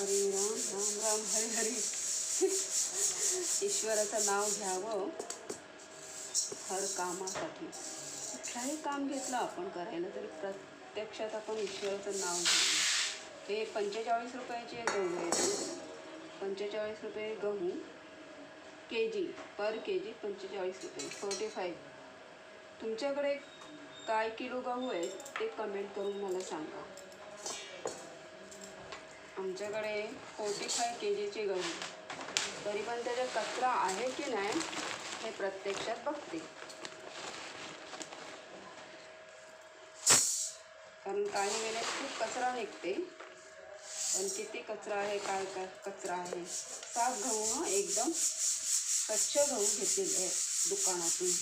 हरी राम राम राम हरी हरी. ईश्वराचं नाव घ्यावं हर कामासाठी. कुठलाही काम घेतलं आपण करायला तरी प्रत्यक्षात आपण ईश्वराचं नाव घ्यावं. हे 45 रुपयाचे गहू आहेत. 45 रुपये गहू के पर के जी 45 रुपये 45. तुमच्याकडे काय किलो गहू आहेत ते कमेंट करून मला सांगा. आमच्याकडे 45 KGचे गहू. तरी पण त्याच्यात कचरा आहे की नाही हे प्रत्यक्षात बघते. कारण काही वेळेस खूप कचरा निघते. पण किती कचरा आहे काय काय कचरा आहे. साफ गहू एकदम स्वच्छ गहू घेतलेले आहे दुकानातून.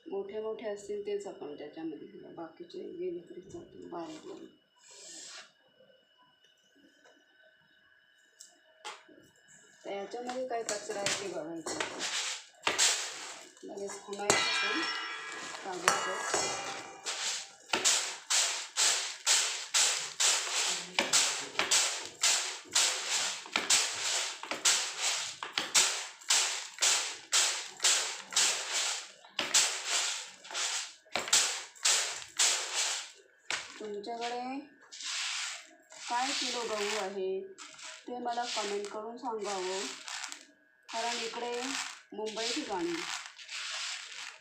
मोठे मोठे असतील तेच आपण त्याच्यामध्ये घालू. बाकीचे गेले तरी चालतील बारीक बारीक. तर याच्यामध्ये काय कचरा आहे ते बघायचं. लगेच खुणायचं कागदाचं. तुमच्याकडे काय किलो गहू आहे ते मला कमेंट करून सांगावं. कारण इकडे मुंबई ठिकाणी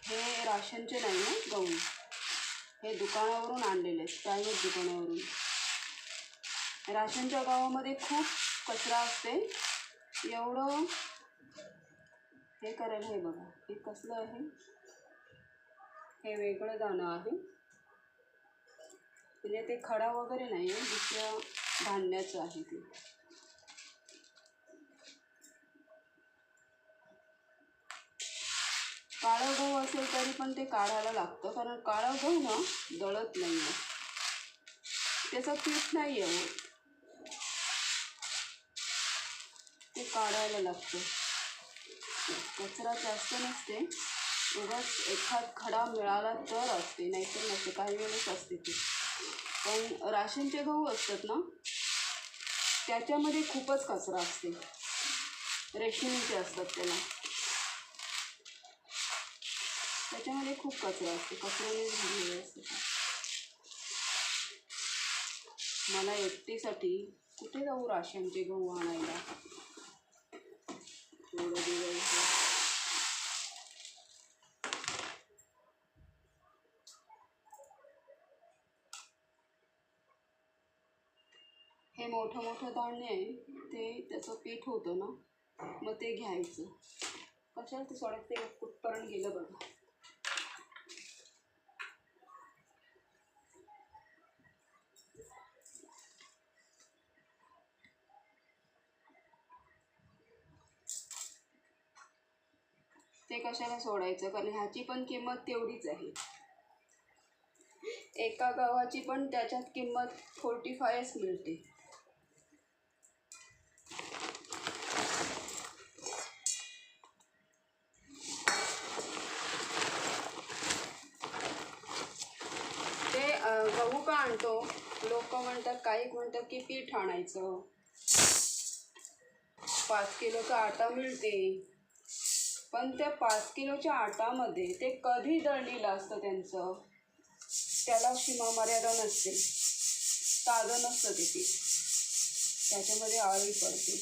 हे राशनचे नाही आहे गहू. हे दुकानावरून आणलेले आहेत, प्रायव्हेट दुकानावरून. राशनच्या गव्हामध्ये खूप कचरा असते. एवढं हे करायला हे बघा. हे कसलं आहे, हे वेगळं दाणं आहे. म्हणजे ते खडा वगैरे नाही आहे, दुसऱ्या धान्याचं आहे ते. काळं गहू असेल तरी पण ते काढायला लागतं. कारण काळं गहू ना दळत नाही आहे, त्याचं पीठ नाही आहे, ते काढायला लागतं. कचरा जास्त नसते, उगाच एखाद खडा मिळाला तर असते, नाहीतर नसते. काही वेळेस असते ते. पण राशनचे गहू असतात ना त्याच्यामध्ये खूपच कचरा असते. रेशनिंगचे असतात त्याच्यामध्ये खूप कचरा असते. कचऱ्याने भरलेले असते. मला एकटीसाठी कुठे जाऊ राशनचे गहू आणायला थोडं दिवस. हे मोठं मोठं धान्य आहे ते, त्याचं पीठ होतं ना, मग ते घ्यायचं. कशाला ते सोडायचं, ते कुठपर्यंत गेलं बघा. ते कशाला सोडायचं, कारण ह्याची पण किंमत तेवढीच आहे. एका गव्हाची पण त्याच्यात किंमत 45च मिळते. ते गहू का आणतो, लोक म्हणतात, काही म्हणतात की पीठ आणायचं. 5 किलोचा आटा मिळते. पण त्या 5 किलोच्या आटामध्ये ते कधी दळलेलं असतं त्यांचं, त्याला सीमा मर्यादा नसते. ताजं नसतं ते पीठ, त्याच्यामध्ये आळी पडते.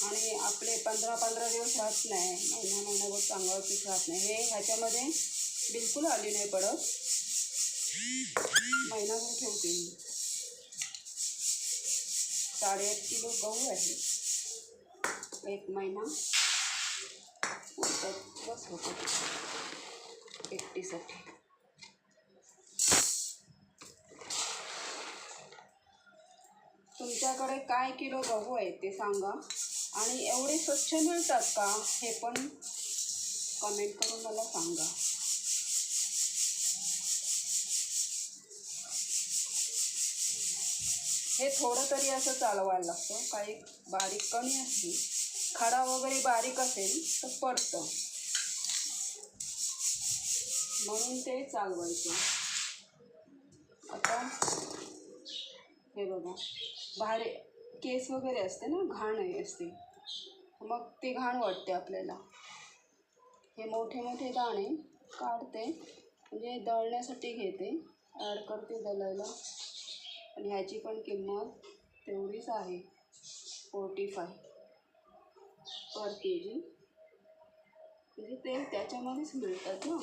आणि आपले 15-15 दिवस राहत नाही, महिन्याभर चांगलं पीठ राहत नाही. हे ह्याच्यामध्ये बिलकुल आळी नाही पडत. महिनाभर ठेवते मी. 8.5 किलो गहू आहे, 1 महिना बस होतो एकटीसाठी. तुमच्याकडे काय किलो गहू आहे ते सांगा. आणि एवढे स्वच्छ मिळतात का हे पण कमेंट करून मला सांगा. हे थोडं तरी असं चालवायला लागतं. काही बारीक कणी असली, खडा वगैरे बारीक असेल तर पडतं, म्हणून ते चालवायचं. आता हे बघा, बाहेर केस वगैरे असते ना, घाण असते, मग ते घाण वाटते आपल्याला. हे मोठे मोठे दाणे काढते, म्हणजे दळण्यासाठी घेते, ॲड करते दळायला. आणि ह्याची पण किंमत तेवढीच आहे, 45 पर के जी. म्हणजे ते त्याच्यामध्येच मिळतात ना.